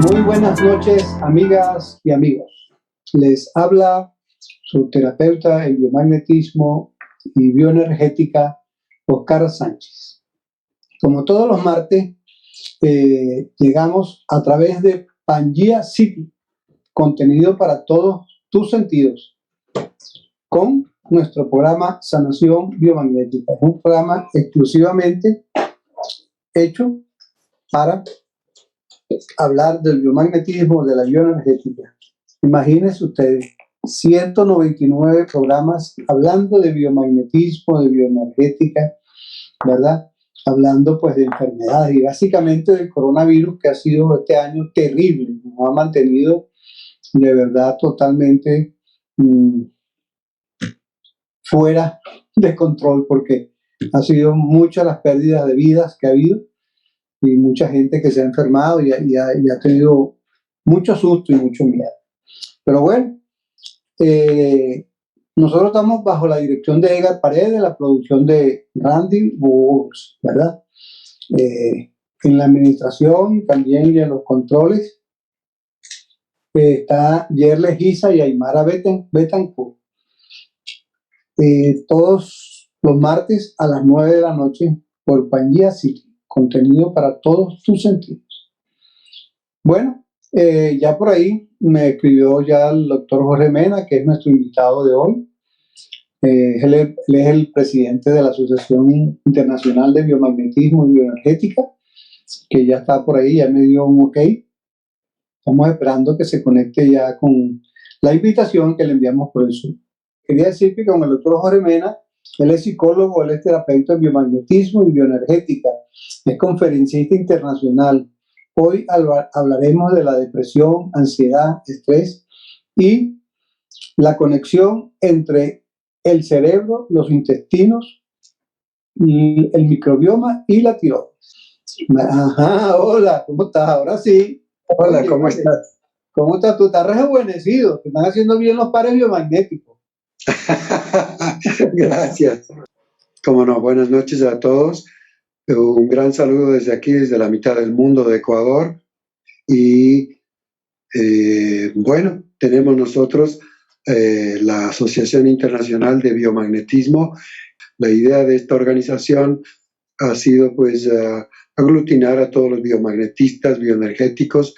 Muy buenas noches, amigas y amigos. Les habla su terapeuta en biomagnetismo y bioenergética, Oscar Sánchez. Como todos los martes, llegamos a través de Pangea City, contenido para todos tus sentidos, con nuestro programa Sanación Biomagnética. Es un programa exclusivamente hecho para hablar del biomagnetismo, de la bioenergética. Imagínense ustedes, 199 programas hablando de biomagnetismo, de bioenergética, ¿verdad? Hablando pues de enfermedades y básicamente del coronavirus, que ha sido este año terrible, nos ha mantenido de verdad totalmente fuera de control, porque ha sido muchas las pérdidas de vidas que ha habido y mucha gente que se ha enfermado y ha tenido mucho susto y mucho miedo. Pero bueno, nosotros estamos bajo la dirección de Edgar Paredes, la producción de Randy Burks, ¿verdad? En la administración también y en los controles está Yerle Giza y Aymara Betancourt. Todos los martes a las 9 de la noche por Pangea City, contenido para todos tus sentidos. Bueno, ya por ahí me escribió ya el doctor Jorge Mena, que es nuestro invitado de hoy. Él es el presidente de la Asociación Internacional de Biomagnetismo y Bioenergética, que ya está por ahí, ya me dio un ok. Estamos esperando que se conecte ya con la invitación que le enviamos por el Zoom. Quería decir que con el doctor Jorge Mena, él es psicólogo, él es terapeuta en biomagnetismo y bioenergética, es conferencista internacional. Hoy hablaremos de la depresión, ansiedad, estrés y la conexión entre el cerebro, los intestinos, el microbioma y la tiroides. Ajá, hola, ¿cómo estás? Ahora sí. Hola, oye, ¿cómo estás? ¿Cómo estás? Tú estás rejuvenecido, te están haciendo bien los pares biomagnéticos. Gracias. Cómo no, buenas noches a todos. Un gran saludo desde aquí, desde la mitad del mundo de Ecuador. Y bueno, tenemos nosotros la Asociación Internacional de Biomagnetismo. La idea de esta organización ha sido pues aglutinar a todos los biomagnetistas, bioenergéticos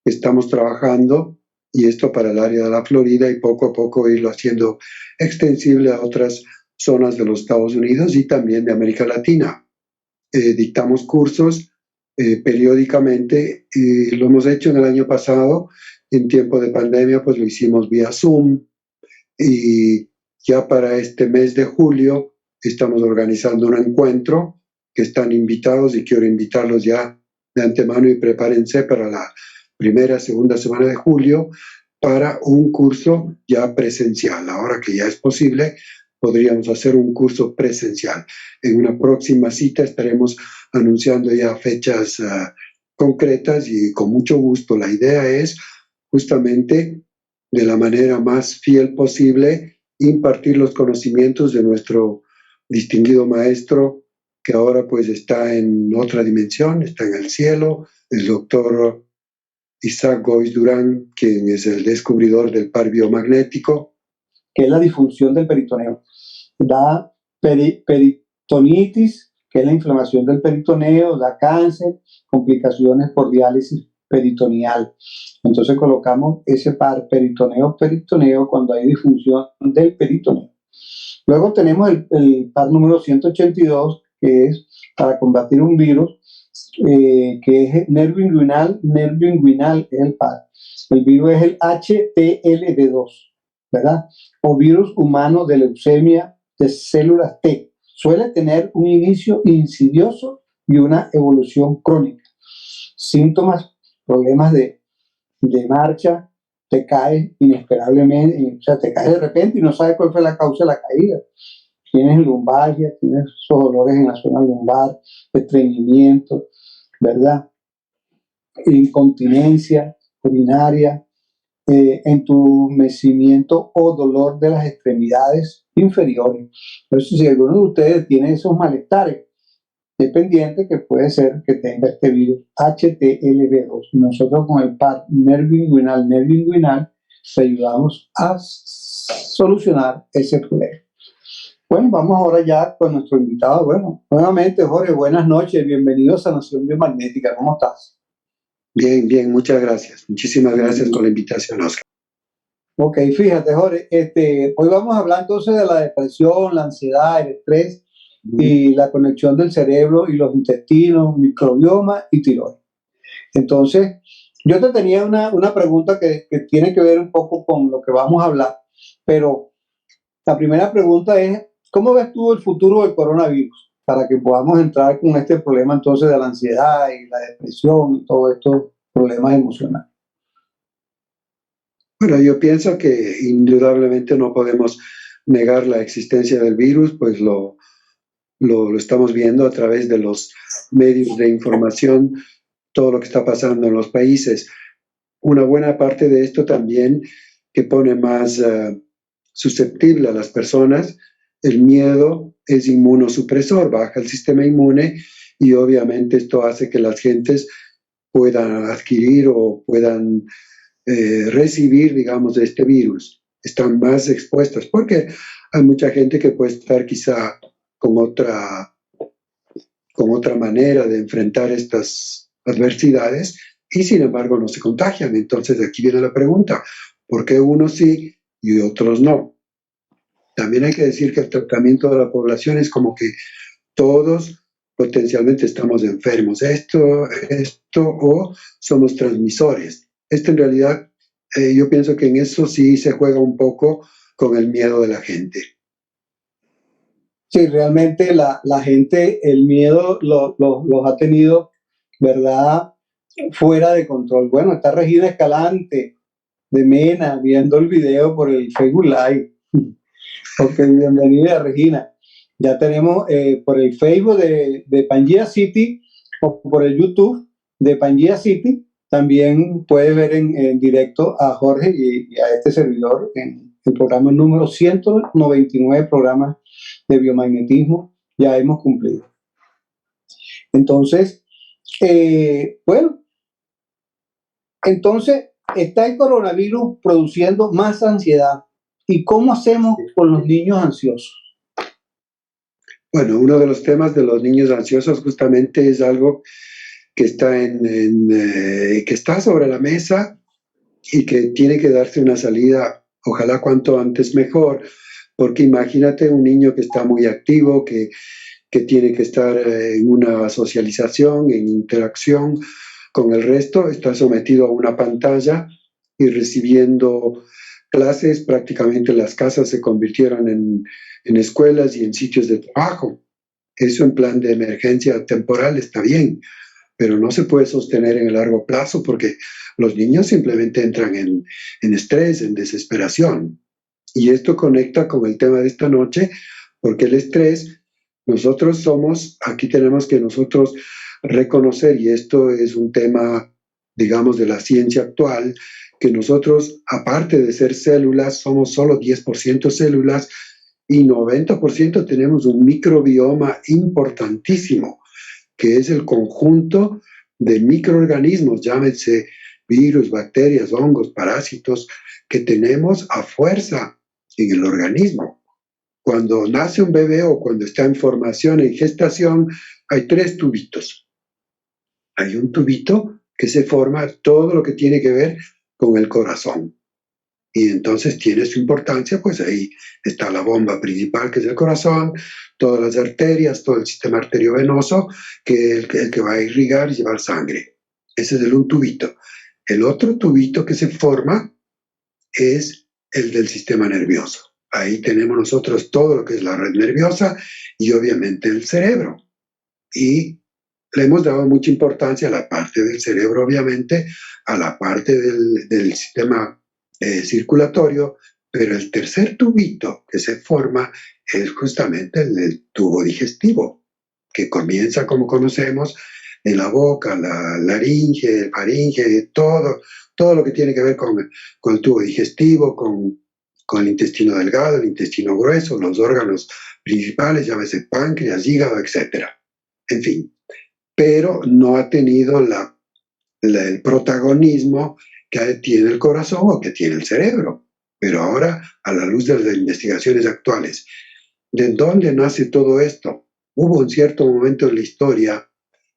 que estamos trabajando, y esto para el área de la Florida, y poco a poco irlo haciendo extensible a otras zonas de los Estados Unidos y también de América Latina. Dictamos cursos periódicamente, y lo hemos hecho en el año pasado, en tiempo de pandemia, pues lo hicimos vía Zoom, y ya para este mes de julio estamos organizando un encuentro que están invitados, y quiero invitarlos ya de antemano, y prepárense para la primera, segunda semana de julio para un curso ya presencial. Ahora que ya es posible, podríamos hacer un curso presencial. En una próxima cita estaremos anunciando ya fechas concretas, y con mucho gusto. La idea es justamente, de la manera más fiel posible, impartir los conocimientos de nuestro distinguido maestro, que ahora pues está en otra dimensión, está en el cielo, el doctor Isaac Gois Durán, quien es el descubridor del par biomagnético, que es la disfunción del peritoneo. Da peritonitis, que es la inflamación del peritoneo, da cáncer, complicaciones por diálisis peritoneal. Entonces colocamos ese par peritoneo cuando hay disfunción del peritoneo. Luego tenemos el par número 182, que es para combatir un virus, que es nervio inguinal es el par. El virus es el HTLV2, ¿verdad? O virus humano de leucemia de células T. Suele tener un inicio insidioso y una evolución crónica. Síntomas, problemas de marcha, te caes inesperablemente, o sea, te caes de repente y no sabes cuál fue la causa de la caída. Tienes lumbalgia, tienes esos dolores en la zona lumbar, estreñimiento, ¿verdad? Incontinencia urinaria, entumecimiento o dolor de las extremidades inferiores. Entonces, si alguno de ustedes tiene esos malestares, dependiente que puede ser que tenga este virus HTLV2. Y nosotros con el par nervio-inguinal te ayudamos a solucionar ese problema. Bueno, vamos ahora ya con nuestro invitado. Bueno, nuevamente, Jorge, buenas noches, bienvenidos a Nación Biomagnética. ¿Cómo estás? Bien, bien, muchas gracias. Muchísimas gracias por la invitación, Oscar. Ok, fíjate, Jorge, hoy vamos a hablar entonces de la depresión, la ansiedad, el estrés y la conexión del cerebro y los intestinos, microbioma y tiroides. Entonces, yo te tenía una pregunta que tiene que ver un poco con lo que vamos a hablar, pero la primera pregunta es, ¿cómo ves tú el futuro del coronavirus? Para que podamos entrar con este problema entonces de la ansiedad y la depresión y todos estos problemas emocionales. Bueno, yo pienso que indudablemente no podemos negar la existencia del virus, pues lo estamos viendo a través de los medios de información, todo lo que está pasando en los países. Una buena parte de esto también que pone más susceptible a las personas, el miedo es inmunosupresor, baja el sistema inmune y obviamente esto hace que las gentes puedan adquirir o puedan recibir, digamos, de este virus. Están más expuestas porque hay mucha gente que puede estar quizá con otra manera de enfrentar estas adversidades y sin embargo no se contagian. Entonces aquí viene la pregunta, ¿por qué unos sí y otros no? También hay que decir que el tratamiento de la población es como que todos potencialmente estamos enfermos, esto o somos transmisores. Esto en realidad yo pienso que en eso sí se juega un poco con el miedo de la gente. Sí, realmente la gente, el miedo los ha tenido, ¿verdad?, fuera de control. Bueno, está Regina Escalante de Mena viendo el video por el Facebook Live. Ok, bienvenida Regina. Ya tenemos por el Facebook de Pangea City o por el YouTube de Pangea City. También puedes ver en directo a Jorge y a este servidor en el programa número 199 programas de biomagnetismo. Ya hemos cumplido. Entonces, bueno, entonces está el coronavirus produciendo más ansiedad. ¿Y cómo hacemos con los niños ansiosos? Bueno, uno de los temas de los niños ansiosos justamente es algo que está que está sobre la mesa y que tiene que darse una salida, ojalá cuanto antes mejor, porque imagínate un niño que está muy activo, que tiene que estar en una socialización, en interacción con el resto, está sometido a una pantalla y recibiendo clases, prácticamente las casas se convirtieron en escuelas y en sitios de trabajo. Eso en plan de emergencia temporal está bien, pero no se puede sostener en el largo plazo porque los niños simplemente entran en estrés, en desesperación. Y esto conecta con el tema de esta noche, porque el estrés, aquí tenemos que nosotros reconocer, y esto es un tema, digamos, de la ciencia actual, que nosotros, aparte de ser células, somos solo 10% células y 90% tenemos un microbioma importantísimo, que es el conjunto de microorganismos, llámense virus, bacterias, hongos, parásitos, que tenemos a fuerza en el organismo. Cuando nace un bebé o cuando está en formación, en gestación, hay 3 tubitos. Hay un tubito que se forma todo lo que tiene que ver con el corazón. Y entonces tiene su importancia, pues ahí está la bomba principal, que es el corazón, todas las arterias, todo el sistema arteriovenoso, que es el que va a irrigar y llevar sangre. Ese es un tubito. El otro tubito que se forma es el del sistema nervioso. Ahí tenemos nosotros todo lo que es la red nerviosa y obviamente el cerebro. Y le hemos dado mucha importancia a la parte del cerebro, obviamente, a la parte del sistema circulatorio, pero el tercer tubito que se forma es justamente el del tubo digestivo, que comienza, como conocemos, en la boca, la laringe, el faringe, todo lo que tiene que ver con el tubo digestivo, con el intestino delgado, el intestino grueso, los órganos principales, llámese páncreas, hígado, etc. en fin, pero no ha tenido el protagonismo que tiene el corazón o que tiene el cerebro. Pero ahora, a la luz de las investigaciones actuales, ¿de dónde nace todo esto? Hubo un cierto momento en la historia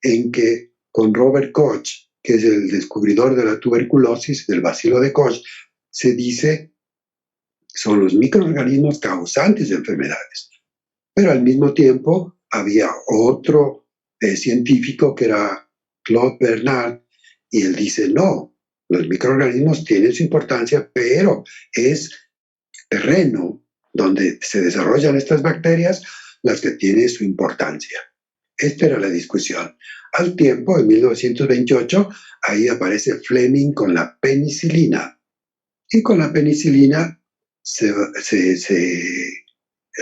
en que con Robert Koch, que es el descubridor de la tuberculosis, del bacilo de Koch, se dice son los microorganismos causantes de enfermedades. Pero al mismo tiempo había otro científico que era Claude Bernard, y él dice, no, los microorganismos tienen su importancia, pero es terreno donde se desarrollan estas bacterias las que tienen su importancia. Esta era la discusión. Al tiempo, en 1928, ahí aparece Fleming con la penicilina. Y con la penicilina se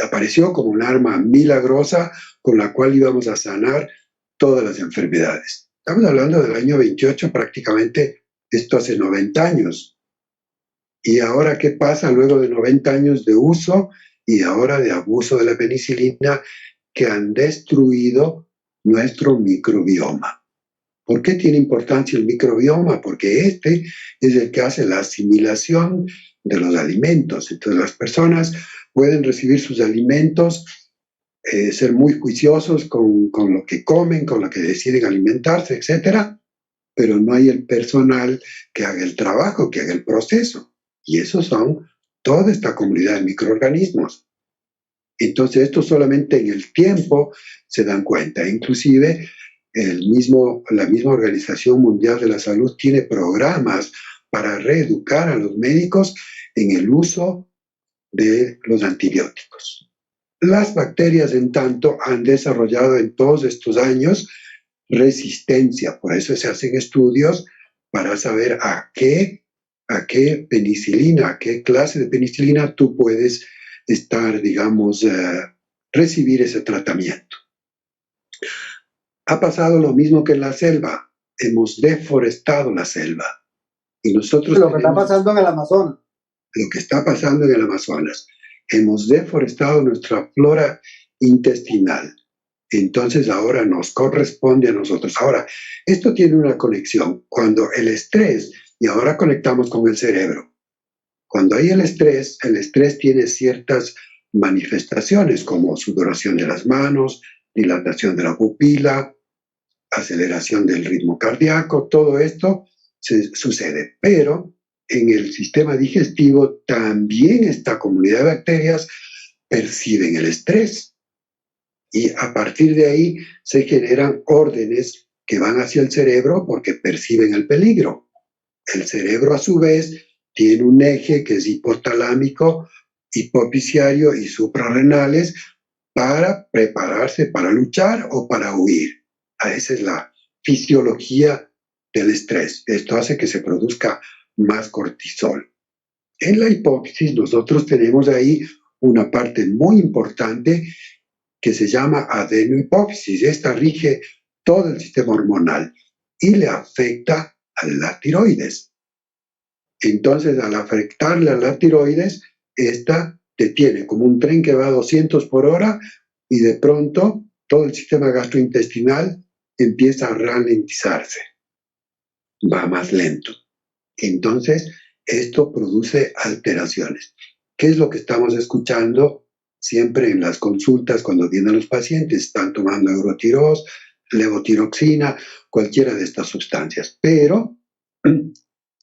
apareció como un arma milagrosa con la cual íbamos a sanar todas las enfermedades. Estamos hablando del año 28, prácticamente esto hace 90 años. ¿Y ahora qué pasa luego de 90 años de uso y ahora de abuso de la penicilina que han destruido nuestro microbioma? ¿Por qué tiene importancia el microbioma? Porque este es el que hace la asimilación de los alimentos. Entonces las personas pueden recibir sus alimentos, ser muy juiciosos con lo que comen, con lo que deciden alimentarse, etc. Pero no hay el personal que haga el trabajo, que haga el proceso. Y esos son toda esta comunidad de microorganismos. Entonces esto solamente en el tiempo se dan cuenta. Inclusive la misma Organización Mundial de la Salud tiene programas para reeducar a los médicos en el uso de los antibióticos. Las bacterias, en tanto, han desarrollado en todos estos años resistencia. Por eso se hacen estudios para saber a qué penicilina, a qué clase de penicilina tú puedes estar, digamos, recibir ese tratamiento. Ha pasado lo mismo que en la selva. Hemos deforestado la selva. Y nosotros lo que está pasando en el Amazonas. Lo que está pasando en el Amazonas. Hemos deforestado nuestra flora intestinal. Entonces ahora nos corresponde a nosotros. Ahora, esto tiene una conexión. Cuando el estrés, y ahora conectamos con el cerebro, cuando hay el estrés tiene ciertas manifestaciones como sudoración de las manos, dilatación de la pupila, aceleración del ritmo cardíaco, todo esto sucede. Pero en el sistema digestivo también esta comunidad de bacterias perciben el estrés. Y a partir de ahí se generan órdenes que van hacia el cerebro porque perciben el peligro. El cerebro, a su vez, tiene un eje que es hipotalámico, hipofisiario y suprarrenales para prepararse para luchar o para huir. Esa es la fisiología del estrés. Esto hace que se produzca más cortisol. En la hipófisis nosotros tenemos ahí una parte muy importante que se llama adenohipófisis. Esta rige todo el sistema hormonal y le afecta a la tiroides. Entonces, al afectarle a la tiroides, esta detiene como un tren que va a 200 por hora y de pronto todo el sistema gastrointestinal empieza a ralentizarse. Va más lento. Entonces, esto produce alteraciones. ¿Qué es lo que estamos escuchando siempre en las consultas cuando vienen los pacientes? Están tomando eurotirox, levotiroxina, cualquiera de estas sustancias. Pero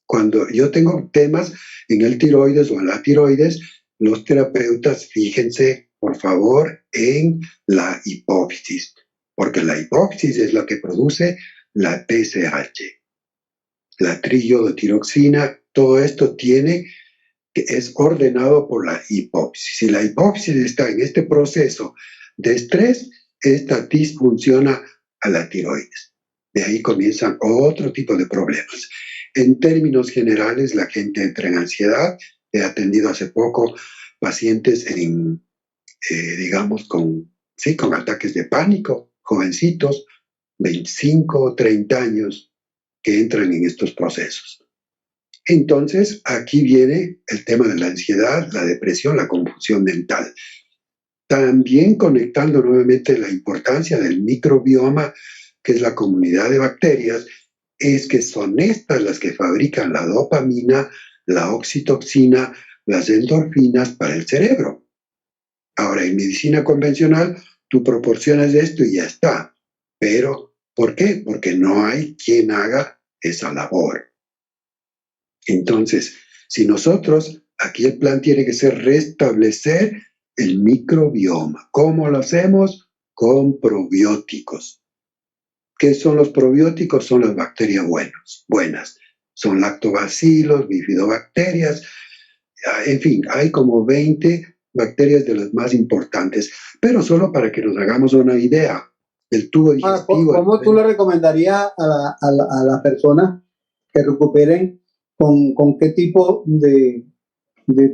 cuando yo tengo temas en el tiroides o en la tiroides, los terapeutas fíjense, por favor, en la hipófisis, porque la hipófisis es la que produce la TSH, la triiodotiroxina. Todo esto es ordenado por la hipófisis. Si la hipófisis está en este proceso de estrés, esta disfunciona a la tiroides. De ahí comienzan otro tipo de problemas. En términos generales, la gente entra en ansiedad. He atendido hace poco pacientes digamos, con ataques de pánico, jovencitos, 25 o 30 años, que entran en estos procesos. Entonces, aquí viene el tema de la ansiedad, la depresión, la confusión mental. También conectando nuevamente la importancia del microbioma, que es la comunidad de bacterias, es que son estas las que fabrican la dopamina, la oxitocina, las endorfinas para el cerebro. Ahora, en medicina convencional, tú proporcionas esto y ya está. Pero, ¿por qué? Porque no hay quien haga esa labor. Entonces, si nosotros, aquí el plan tiene que ser restablecer el microbioma. ¿Cómo lo hacemos? Con probióticos. ¿Qué son los probióticos? Son las bacterias buenas. Son lactobacilos, bifidobacterias, en fin, hay como 20 bacterias de las más importantes, pero solo para que nos hagamos una idea. El tubo digestivo. ¿Cómo tú le recomendarías a las personas que recuperen con qué tipo de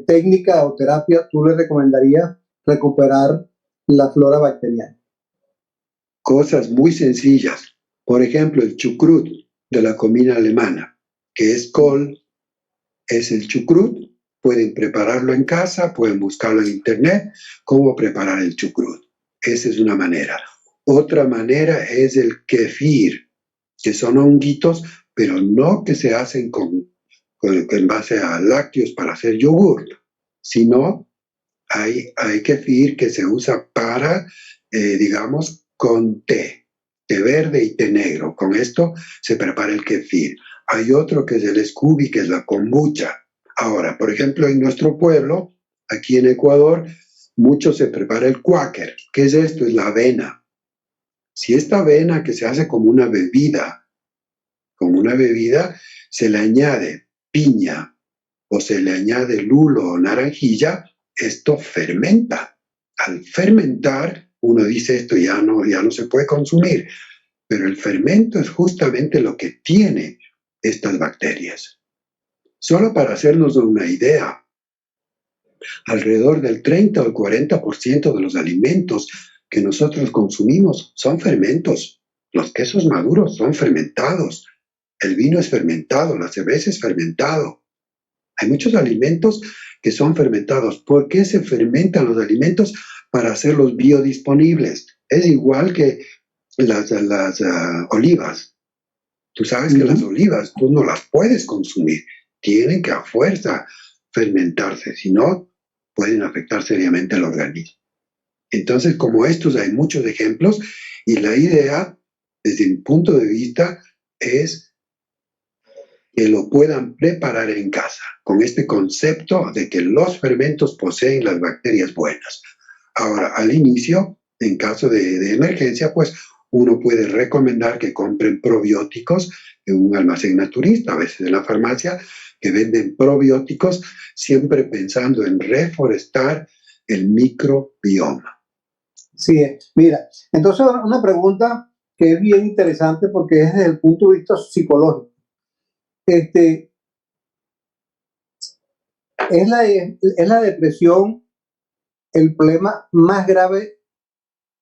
técnica o terapia tú le recomendarías recuperar la flora bacteriana? Cosas muy sencillas. Por ejemplo, el chucrut de la comida alemana, que es col, es el chucrut. Pueden prepararlo en casa, pueden buscarlo en internet, cómo preparar el chucrut. Esa es una manera. Otra manera es el kefir, que son honguitos, pero no que se hacen en base a lácteos para hacer yogur, sino hay kefir que se usa para, digamos, con té verde y té negro. Con esto se prepara el kefir. Hay otro que es el Scooby, que es la kombucha. Ahora, por ejemplo, en nuestro pueblo, aquí en Ecuador, mucho se prepara el cuáquer. ¿Qué es esto? Es la avena. Si esta avena que se hace como una bebida, se le añade piña o se le añade lulo o naranjilla, esto fermenta. Al fermentar, uno dice esto ya no se puede consumir, pero el fermento es justamente lo que tiene estas bacterias. Solo para hacernos una idea, alrededor del 30 o el 40% de los alimentos que nosotros consumimos son fermentos. Los quesos maduros son fermentados. El vino es fermentado, la cerveza es fermentado. Hay muchos alimentos que son fermentados. ¿Por qué se fermentan los alimentos? Para hacerlos biodisponibles. Es igual que las olivas. Tú sabes que las olivas tú no las puedes consumir. Tienen que a fuerza fermentarse, si no, pueden afectar seriamente al organismo. Entonces, como estos hay muchos ejemplos y la idea, desde mi punto de vista, es que lo puedan preparar en casa, con este concepto de que los fermentos poseen las bacterias buenas. Ahora, al inicio, en caso de emergencia, pues uno puede recomendar que compren probióticos en un almacén naturista, a veces en la farmacia, que venden probióticos, siempre pensando en reforestar el microbioma. Sí, mira, entonces una pregunta que es bien interesante porque es desde el punto de vista psicológico. ¿Es la depresión el problema más grave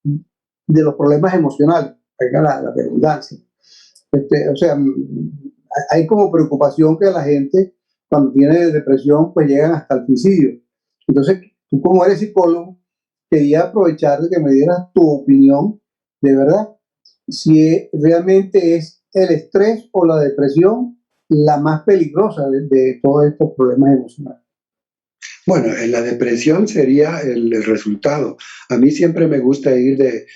de los problemas emocionales? Venga la redundancia. O sea, hay como preocupación que la gente cuando tiene depresión pues llegan hasta el suicidio. Entonces, tú como eres psicólogo, quería aprovechar de que me dieras tu opinión, de verdad, si realmente es el estrés o la depresión la más peligrosa de todos estos problemas emocionales. Bueno, en la depresión sería el resultado. A mí siempre me gusta ir de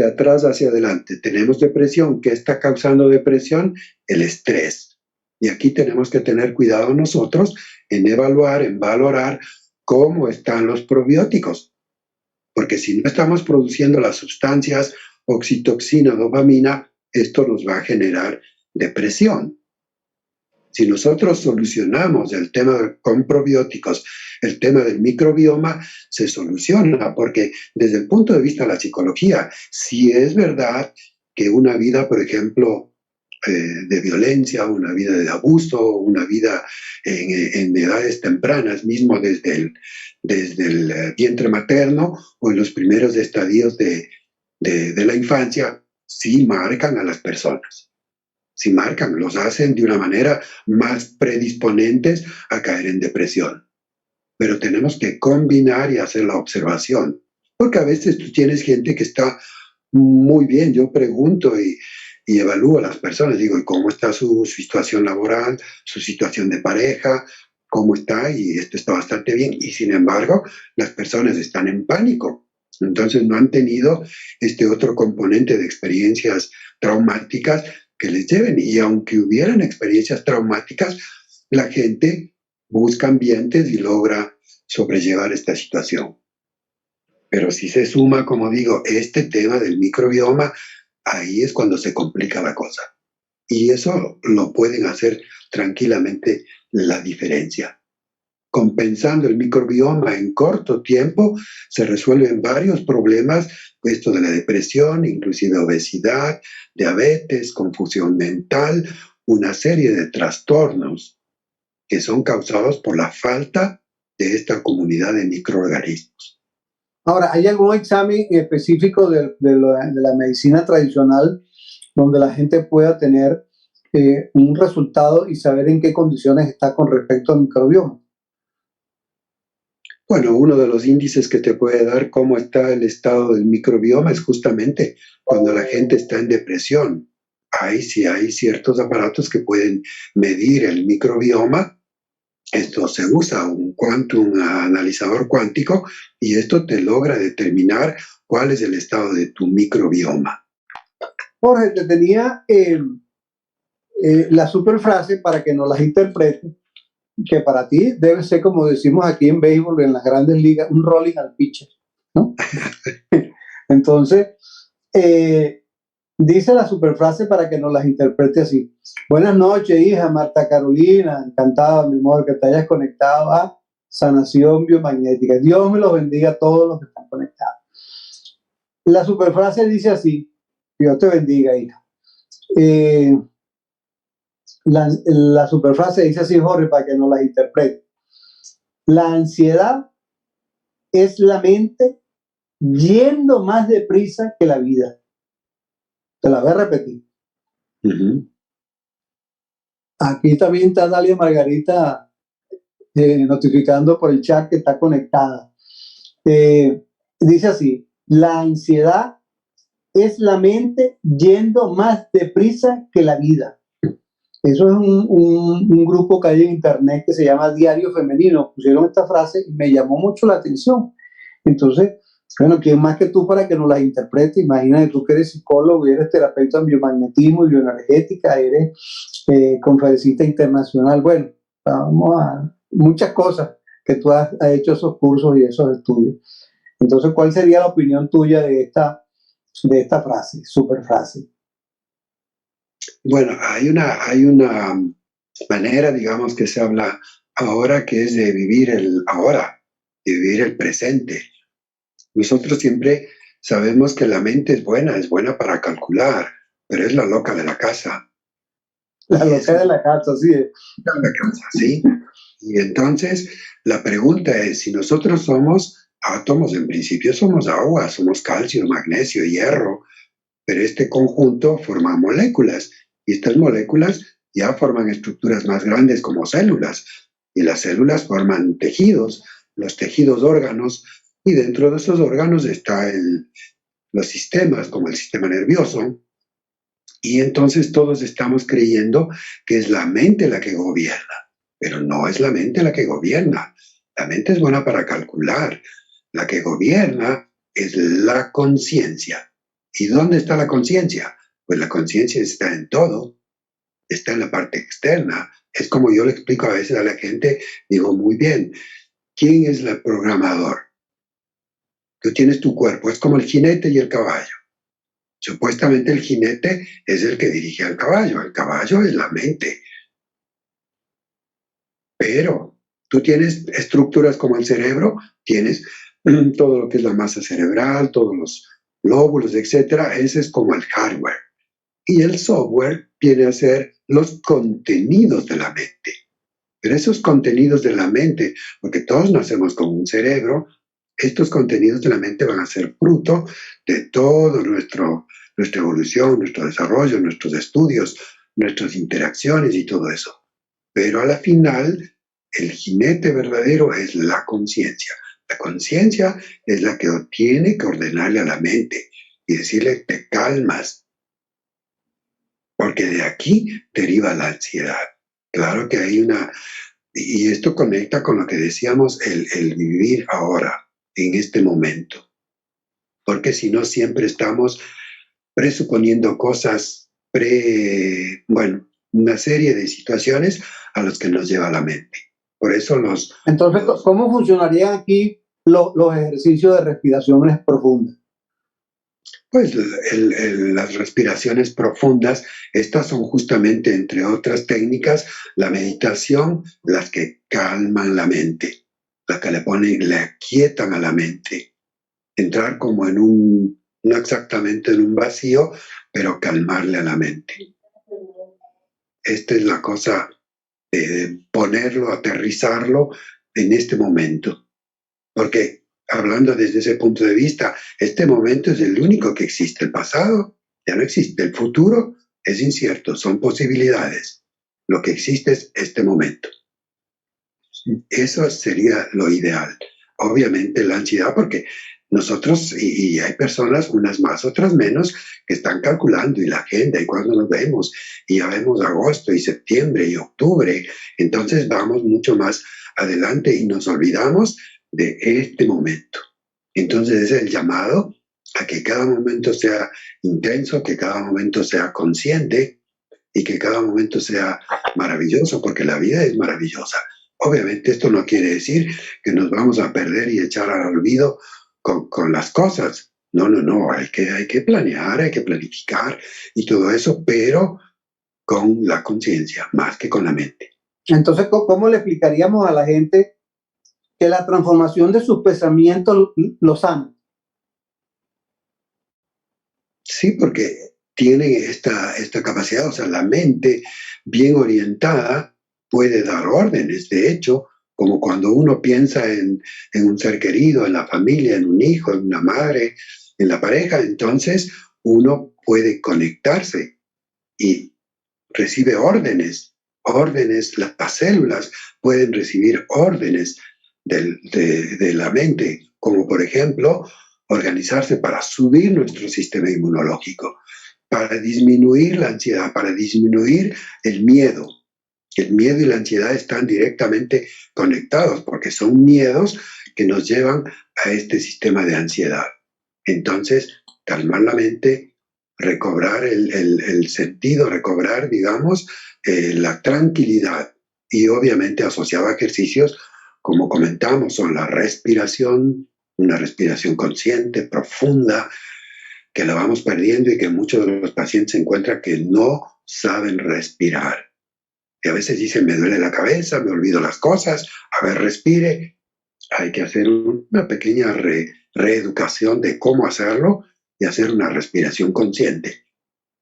atrás hacia adelante. Tenemos depresión. ¿Qué está causando depresión? El estrés. Y aquí tenemos que tener cuidado nosotros en evaluar, en valorar cómo están los probióticos. Porque si no estamos produciendo las sustancias oxitocina, dopamina, esto nos va a generar depresión. Si nosotros solucionamos el tema con probióticos, el tema del microbioma, se soluciona, porque desde el punto de vista de la psicología, si es verdad que una vida, por ejemplo, de violencia, una vida de abuso, una vida en edades tempranas, mismo desde el vientre materno o en los primeros estadios de la infancia, sí marcan a las personas. Si marcan, los hacen de una manera más predisponentes a caer en depresión. Pero tenemos que combinar y hacer la observación. Porque a veces tú tienes gente que está muy bien, yo pregunto y evalúo a las personas, digo, ¿y cómo está su situación laboral, su situación de pareja? ¿Cómo está? Y esto está bastante bien. Y sin embargo, las personas están en pánico. Entonces no han tenido este otro componente de experiencias traumáticas que les lleven. Y aunque hubieran experiencias traumáticas, la gente busca ambientes y logra sobrellevar esta situación. Pero si se suma, como digo, este tema del microbioma, ahí es cuando se complica la cosa. Y eso lo pueden hacer tranquilamente la diferencia. Compensando el microbioma en corto tiempo, se resuelven varios problemas, esto de la depresión, inclusive obesidad, diabetes, confusión mental, una serie de trastornos que son causados por la falta de esta comunidad de microorganismos. Ahora, ¿hay algún examen específico de la medicina tradicional donde la gente pueda tener un resultado y saber en qué condiciones está con respecto al microbioma? Bueno, uno de los índices que te puede dar cómo está el estado del microbioma es justamente cuando la gente está en depresión. Ahí sí hay ciertos aparatos que pueden medir el microbioma. Esto se usa un analizador cuántico y esto te logra determinar cuál es el estado de tu microbioma. Jorge, te tenía la super frase para que nos las interprete, que para ti debe ser, como decimos aquí en béisbol, en las grandes ligas, un rolling al pitcher, ¿no? Entonces, dice la superfrase para que nos las interprete así. Buenas noches, hija Marta Carolina. Encantada, mi amor, que te hayas conectado a Sanación Biomagnética. Dios me los bendiga a todos los que están conectados. La superfrase dice así. Dios te bendiga, hija. La superfrase dice así, Jorge, para que nos las interprete. La ansiedad es la mente yendo más deprisa que la vida. Te la voy a repetir. Aquí también está Dalia Margarita notificando por el chat que está conectada. Dice así, la ansiedad es la mente yendo más deprisa que la vida. Eso es un grupo que hay en internet que se llama Diario Femenino. Pusieron esta frase y me llamó mucho la atención. Entonces, bueno, ¿quién más que tú para que nos la interprete? Imagínate, tú que eres psicólogo y eres terapeuta en biomagnetismo y bioenergética, eres conferencista internacional. Bueno, vamos a muchas cosas que tú has hecho esos cursos y esos estudios. Entonces, ¿cuál sería la opinión tuya de esta frase, super frase? Bueno, hay una manera, digamos, que se habla ahora, que es de vivir el ahora, de vivir el presente. Nosotros siempre sabemos que la mente es buena para calcular, pero es la loca de la casa. La loca de la casa, sí. La casa, sí. Y entonces la pregunta es, si nosotros somos átomos, en principio somos agua, somos calcio, magnesio, hierro, pero este conjunto forma moléculas y estas moléculas ya forman estructuras más grandes como células y las células forman tejidos, los tejidos órganos, y dentro de esos órganos están los sistemas como el sistema nervioso, y entonces todos estamos creyendo que es la mente la que gobierna, pero no es la mente la que gobierna. La mente es buena para calcular, la que gobierna es la conciencia. ¿Y dónde está la conciencia? Pues la conciencia está en todo, está en la parte externa. Es como yo le explico a veces a la gente, digo, muy bien, ¿quién es el programador? Tú tienes tu cuerpo, es como el jinete y el caballo. Supuestamente el jinete es el que dirige al caballo, el caballo es la mente. Pero tú tienes estructuras como el cerebro, tienes todo lo que es la masa cerebral, todos los lóbulos, etcétera. Ese es como el hardware. Y el software viene a ser los contenidos de la mente. Pero esos contenidos de la mente, porque todos nacemos con un cerebro, estos contenidos de la mente van a ser fruto de todo nuestra evolución, nuestro desarrollo, nuestros estudios, nuestras interacciones y todo eso. Pero a la final, el jinete verdadero es la conciencia. La conciencia es la que tiene que ordenarle a la mente y decirle, te calmas, porque de aquí deriva la ansiedad. Claro que hay y esto conecta con lo que decíamos, el vivir ahora, en este momento, porque si no siempre estamos presuponiendo cosas, una serie de situaciones a las que nos lleva la mente. Por eso Entonces, ¿cómo funcionarían aquí los ejercicios de respiraciones profundas? Pues las respiraciones profundas, estas son justamente, entre otras técnicas, la meditación, las que calman la mente, las que le aquietan a la mente. Entrar como no exactamente en un vacío, pero calmarle a la mente. Esta es la cosa de ponerlo, aterrizarlo en este momento. Porque hablando desde ese punto de vista, este momento es el único que existe. El pasado ya no existe. El futuro es incierto, son posibilidades. Lo que existe es este momento. Eso sería lo ideal. Obviamente la ansiedad, porque nosotros, y hay personas, unas más, otras menos, que están calculando y la agenda y cuando nos vemos, y ya vemos agosto y septiembre y octubre, entonces vamos mucho más adelante y nos olvidamos de este momento. Entonces es el llamado a que cada momento sea intenso, que cada momento sea consciente y que cada momento sea maravilloso, porque la vida es maravillosa. Obviamente esto no quiere decir que nos vamos a perder y echar al olvido con las cosas. No, hay que planear, hay que planificar y todo eso, pero con la conciencia, más que con la mente. Entonces, ¿cómo le explicaríamos a la gente que la transformación de sus pensamientos lo sana? Sí, porque tiene esta capacidad, o sea, la mente bien orientada puede dar órdenes. De hecho, como cuando uno piensa en un ser querido, en la familia, en un hijo, en una madre, en la pareja, entonces uno puede conectarse y recibe órdenes. Las células pueden recibir órdenes de la mente, como por ejemplo, organizarse para subir nuestro sistema inmunológico, para disminuir la ansiedad, para disminuir el miedo. El miedo y la ansiedad están directamente conectados porque son miedos que nos llevan a este sistema de ansiedad. Entonces, calmar la mente, recobrar el sentido, recobrar, digamos, la tranquilidad y obviamente asociado a ejercicios, como comentamos, son la respiración, una respiración consciente, profunda, que la vamos perdiendo y que muchos de los pacientes se encuentran que no saben respirar. Y a veces dicen, me duele la cabeza, me olvido las cosas, a ver, respire. Hay que hacer una pequeña reeducación de cómo hacerlo y hacer una respiración consciente.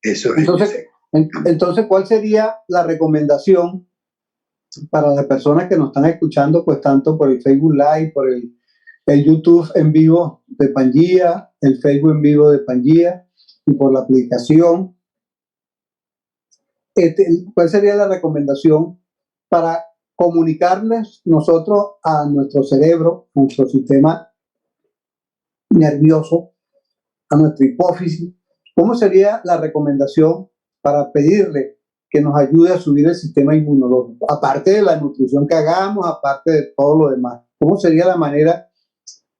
Eso entonces, ¿cuál sería la recomendación para las personas que nos están escuchando, pues tanto por el Facebook Live, por el YouTube en vivo de Pangea, el Facebook en vivo de Pangea y por la aplicación? ¿Cuál sería la recomendación para comunicarles nosotros a nuestro cerebro, nuestro sistema nervioso, a nuestra hipófisis? ¿Cómo sería la recomendación para pedirle que nos ayude a subir el sistema inmunológico? Aparte de la nutrición que hagamos, aparte de todo lo demás, ¿cómo sería la manera,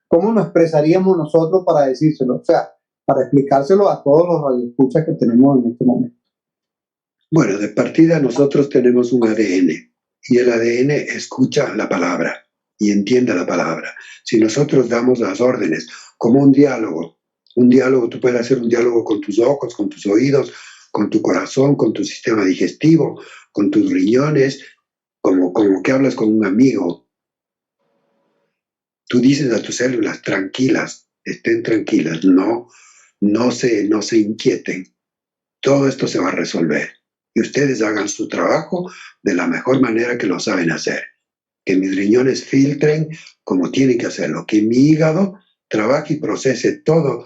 cómo nos expresaríamos nosotros para decírselo? O sea, para explicárselo a todos los radioescuchas que tenemos en este momento. Bueno, de partida nosotros tenemos un ADN y el ADN escucha la palabra y entiende la palabra. Si nosotros damos las órdenes como un diálogo, tú puedes hacer un diálogo con tus ojos, con tus oídos, con tu corazón, con tu sistema digestivo, con tus riñones, como que hablas con un amigo. Tú dices a tus células, tranquilas, estén tranquilas, no se inquieten. Todo esto se va a resolver. Y ustedes hagan su trabajo de la mejor manera que lo saben hacer. Que mis riñones filtren como tienen que hacerlo. Que mi hígado trabaje y procese todo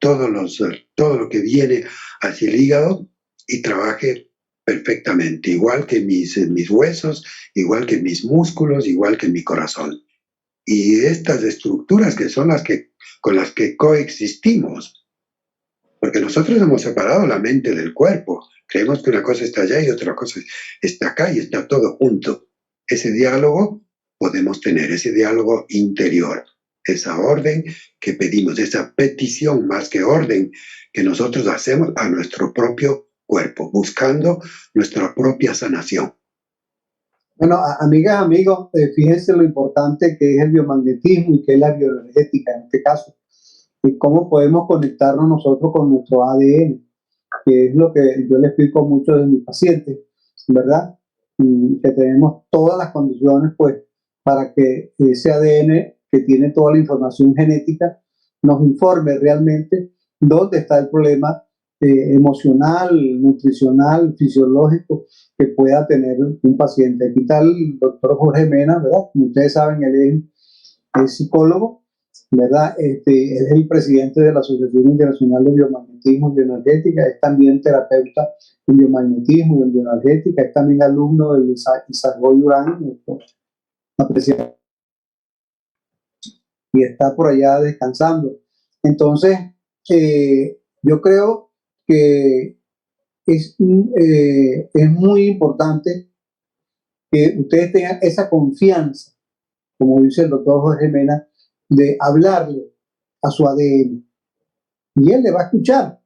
lo que viene hacia el hígado y trabaje perfectamente. Igual que mis huesos, igual que mis músculos, igual que mi corazón. y estas estructuras que son con las que coexistimos. Porque nosotros hemos separado la mente del cuerpo. Creemos que una cosa está allá y otra cosa está acá y está todo junto. Ese diálogo podemos tener, ese diálogo interior, esa orden que pedimos, esa petición más que orden que nosotros hacemos a nuestro propio cuerpo, buscando nuestra propia sanación. Bueno, amigas, amigos, fíjense lo importante que es el biomagnetismo y que es la bioenergética en este caso. Y cómo podemos conectarnos nosotros con nuestro ADN, que es lo que yo le explico a muchos de mis pacientes, ¿verdad? Y que tenemos todas las condiciones, pues, para que ese ADN que tiene toda la información genética nos informe realmente dónde está el problema emocional, nutricional, fisiológico que pueda tener un paciente. Aquí está el doctor Jorge Mena, ¿verdad? Como ustedes saben, él es psicólogo, ¿verdad? Es el presidente de la Asociación Internacional de Biomagnetismo y Bioenergética, es también terapeuta en biomagnetismo y en bioenergética, es también alumno de Isaac Durán, apreciado, y está por allá descansando. Entonces, yo creo que es muy importante que ustedes tengan esa confianza, como dice el doctor Jorge Mena, de hablarle a su ADN. Y él le va a escuchar.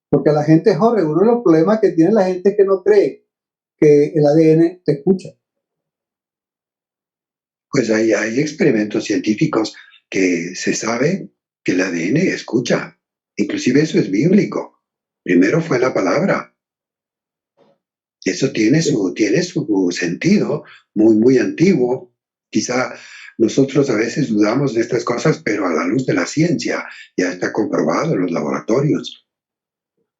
Porque la gente, Jorge, uno de los problemas que tiene la gente es que no cree que el ADN te escucha. Pues hay experimentos científicos que se sabe que el ADN escucha. Inclusive eso es bíblico. Primero fue la palabra. Eso tiene su sentido muy, muy antiguo. Quizá nosotros a veces dudamos de estas cosas, pero a la luz de la ciencia ya está comprobado en los laboratorios.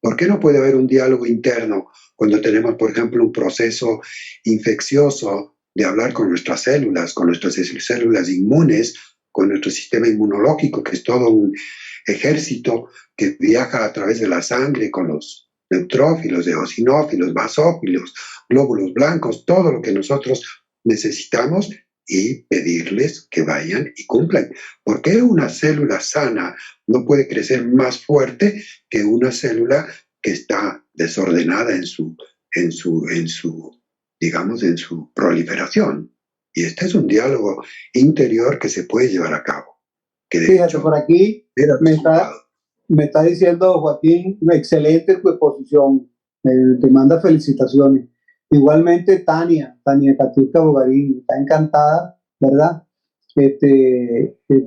¿Por qué no puede haber un diálogo interno cuando tenemos, por ejemplo, un proceso infeccioso de hablar con nuestras células inmunes, con nuestro sistema inmunológico, que es todo un ejército que viaja a través de la sangre con los neutrófilos, eosinófilos, basófilos, glóbulos blancos, todo lo que nosotros necesitamos, y pedirles que vayan y cumplan? ¿Por qué una célula sana no puede crecer más fuerte que una célula que está desordenada en su proliferación? Y este es un diálogo interior que se puede llevar a cabo. Que de Fíjate, hecho, por aquí me está diciendo Joaquín, excelente tu exposición, te manda felicitaciones. Igualmente Tania Catiusca Bogarín, está encantada, ¿verdad?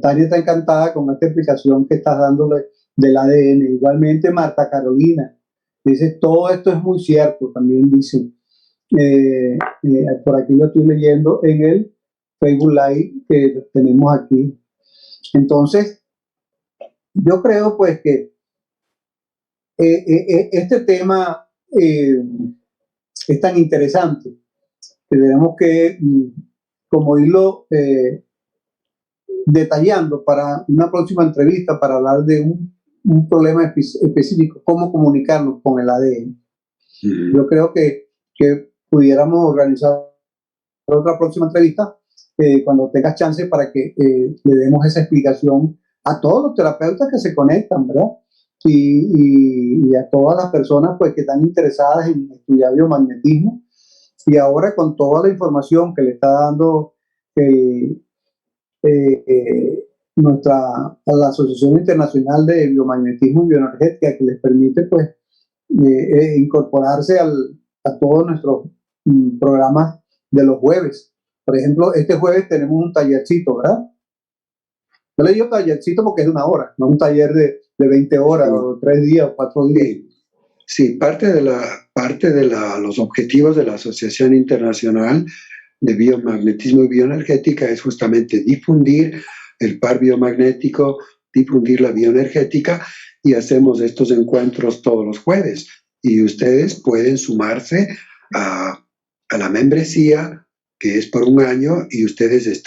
Tania está encantada con esta explicación que estás dándole del ADN. Igualmente Marta Carolina dice, todo esto es muy cierto, también dice. Por aquí lo estoy leyendo en el Facebook Live que tenemos aquí. Entonces, yo creo pues que este tema es tan interesante que tenemos que como irlo detallando para una próxima entrevista para hablar de un problema específico, cómo comunicarnos con el ADN. Yo creo que pudiéramos organizar otra próxima entrevista cuando tengas chance para que le demos esa explicación a todos los terapeutas que se conectan, ¿verdad? Y a todas las personas pues que están interesadas en estudiar biomagnetismo, y ahora con toda la información que le está dando a la Asociación Internacional de Biomagnetismo y Bioenergética, que les permite pues incorporarse a todos nuestros programas de los jueves. Por ejemplo, este jueves tenemos un tallercito, ¿verdad? Yo le digo tallercito porque es de 1 hora, no un taller de 20 horas, sí, o 3 días o 4 días. Sí, parte de los objetivos de la Asociación Internacional de Biomagnetismo y Bioenergética es justamente difundir el par biomagnético, difundir la bioenergética, y hacemos estos encuentros todos los jueves. Y ustedes pueden sumarse a la membresía, que es por 1 año, y ustedes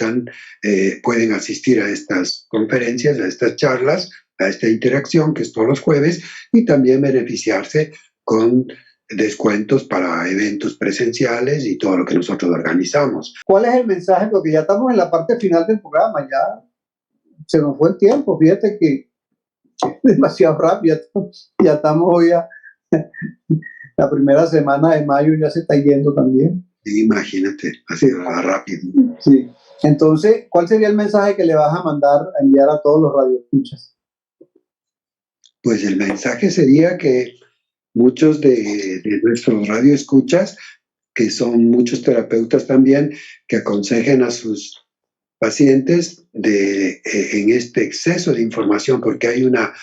pueden asistir a estas conferencias, a estas charlas, a esta interacción que es todos los jueves, y también beneficiarse con descuentos para eventos presenciales y todo lo que nosotros organizamos. ¿Cuál es el mensaje? Porque ya estamos en la parte final del programa, ya se nos fue el tiempo, fíjate que es demasiado rápido, ya estamos hoy a la primera semana de mayo, ya se está yendo también. Imagínate, así rápido. Sí. Entonces, ¿cuál sería el mensaje que le vas a enviar a todos los radioescuchas? Pues el mensaje sería que muchos de nuestros radioescuchas, que son muchos terapeutas también, que aconsejen a sus pacientes en este exceso de información, porque hay una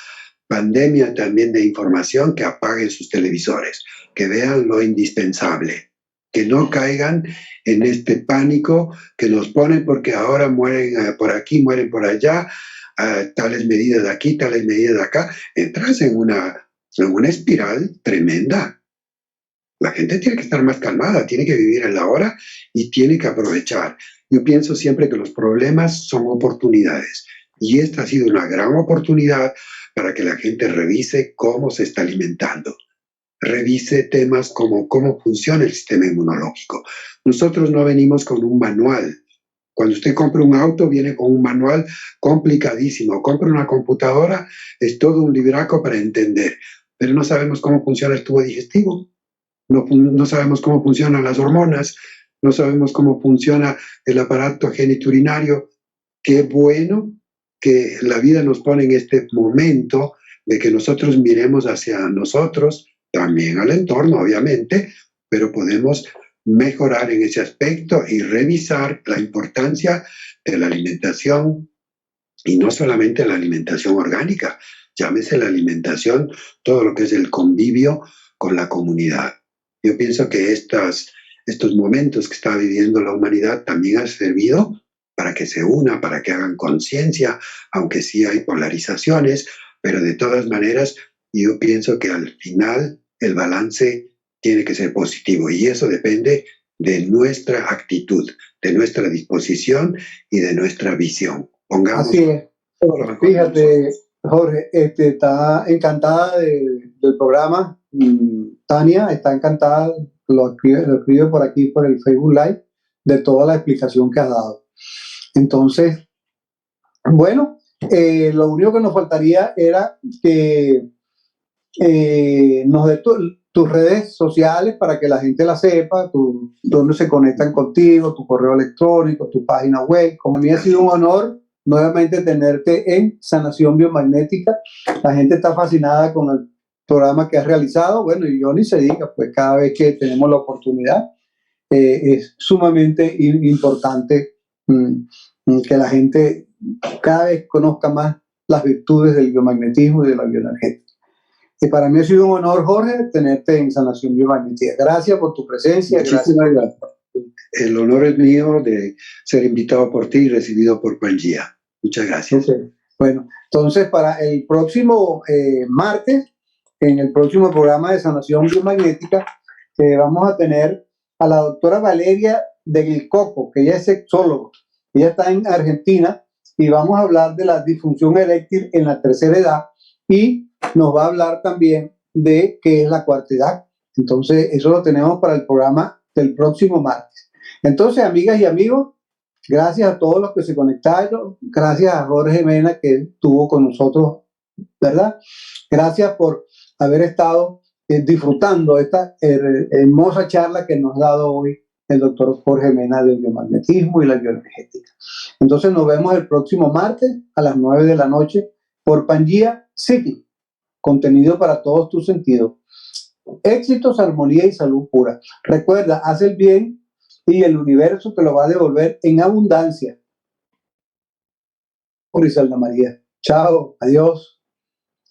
pandemia también de información, que apaguen sus televisores, que vean lo indispensable, que no caigan en este pánico que nos ponen porque ahora mueren por aquí, mueren por allá, tales medidas de aquí, tales medidas de acá. Entras en una espiral tremenda. La gente tiene que estar más calmada, tiene que vivir en la hora y tiene que aprovechar. Yo pienso siempre que los problemas son oportunidades, y esta ha sido una gran oportunidad para que la gente revise cómo se está alimentando, revise temas como cómo funciona el sistema inmunológico. Nosotros no venimos con un manual. Cuando usted compra un auto, viene con un manual complicadísimo. Compra una computadora, es todo un libraco para entender, pero no sabemos cómo funciona el tubo digestivo, no sabemos cómo funcionan las hormonas, no sabemos cómo funciona el aparato genitourinario. Qué bueno que la vida nos pone en este momento de que nosotros miremos hacia nosotros, también al entorno, obviamente, pero podemos mejorar en ese aspecto y revisar la importancia de la alimentación, y no solamente la alimentación orgánica, llámese la alimentación, todo lo que es el convivio con la comunidad. Yo pienso que estos momentos que está viviendo la humanidad también han servido para que se una, para que hagan conciencia, aunque sí hay polarizaciones, pero de todas maneras yo pienso que al final el balance tiene que ser positivo, y eso depende de nuestra actitud, de nuestra disposición y de nuestra visión. Pongamos Así es. Fíjate, Jorge, está encantada del programa. Tania está encantada, lo escribe por aquí, por el Facebook Live, de toda la explicación que has dado. Entonces, bueno, lo único que nos faltaría era que nos dé tus redes sociales para que la gente la sepa, dónde se conectan contigo, tu correo electrónico, tu página web. Como a mí ha sido un honor nuevamente tenerte en Sanación Biomagnética. La gente está fascinada con el programa que has realizado. Bueno, y yo ni se diga, pues cada vez que tenemos la oportunidad, es sumamente importante que la gente cada vez conozca más las virtudes del biomagnetismo y de la bioenergética. Y para mí ha sido un honor, Jorge, tenerte en Sanación Biomagnética. Gracias por tu presencia. Muchísimas gracias. El honor es mío de ser invitado por ti y recibido por Pangea. Muchas gracias. Okay. Bueno, entonces para el próximo martes, en el próximo programa de Sanación Biomagnética, vamos a tener a la doctora Valeria del Coco, que ella es sexóloga. Ella está en Argentina y vamos a hablar de la disfunción eréctil en la tercera edad, y nos va a hablar también de qué es la cuarta edad. Entonces, eso lo tenemos para el programa del próximo martes. Entonces, amigas y amigos, gracias a todos los que se conectaron, gracias a Jorge Mena, que estuvo con nosotros, ¿verdad? Gracias por haber estado disfrutando esta hermosa charla que nos ha dado hoy el doctor Jorge Mena del biomagnetismo y la bioenergética. Entonces nos vemos el próximo martes a las 9 de la noche por Pangea City, contenido para todos tus sentidos. Éxitos, armonía y salud pura. Recuerda, haz el bien y el universo te lo va a devolver en abundancia. Por Iselda María. Chao, adiós.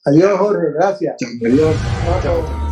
Adiós, Jorge, gracias. Chao, adiós. Chao.